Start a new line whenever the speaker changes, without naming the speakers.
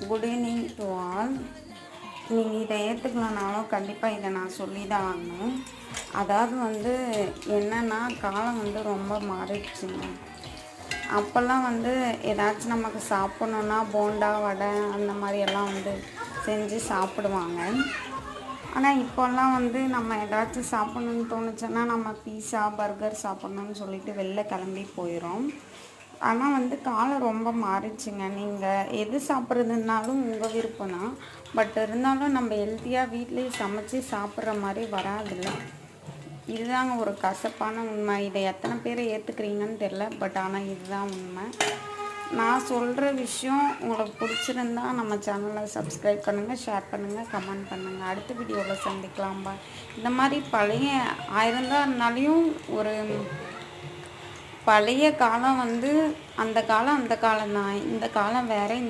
Good evening to all. நீங்கள் இதை ஏற்றுக்கலனாலும் கண்டிப்பாக இதை நான் சொல்லி தான் ஆகணும். அதாவது என்னென்னா, காலம் ரொம்ப மாறிடுச்சுங்க. அப்போல்லாம் ஏதாச்சும் நமக்கு சாப்பிட்ணுன்னா போண்டா வடை அந்த மாதிரியெல்லாம் செஞ்சு சாப்பிடுவாங்க. ஆனால் இப்போல்லாம் நம்ம ஏதாச்சும் சாப்பிட்ணுன்னு தோணுச்சுன்னா நம்ம பீஸா பர்கர் சாப்பிட்ணுன்னு சொல்லிட்டு வெளில கிளம்பி போயிடும். ஆனால் காலம் ரொம்ப மாறிடுச்சுங்க. நீங்கள் எது சாப்பிட்றதுனாலும் உங்கள் விருப்பம் தான். பட் இருந்தாலும் நம்ம ஹெல்த்தியாக வீட்லேயே சமைச்சு சாப்பிட்ற மாதிரி வராதில்ல. இதுதாங்க ஒரு கசப்பான உண்மை. இதை எத்தனை பேர் ஏற்றுக்கிறீங்கன்னு தெரில. பட் ஆனால் இதுதான் உண்மை. நான் சொல்கிற விஷயம் உங்களுக்கு பிடிச்சிருந்தா நம்ம சேனலை சப்ஸ்கிரைப் பண்ணுங்கள், ஷேர் பண்ணுங்கள், கமெண்ட் பண்ணுங்கள். அடுத்த வீடியோவில் சந்திக்கலாம். இந்த மாதிரி பழைய 1000 தான் இருந்தாலையும் ஒரு பழைய காலம் அந்த காலம் அந்த காலம் தான். இந்த காலம் வேறு, இந்த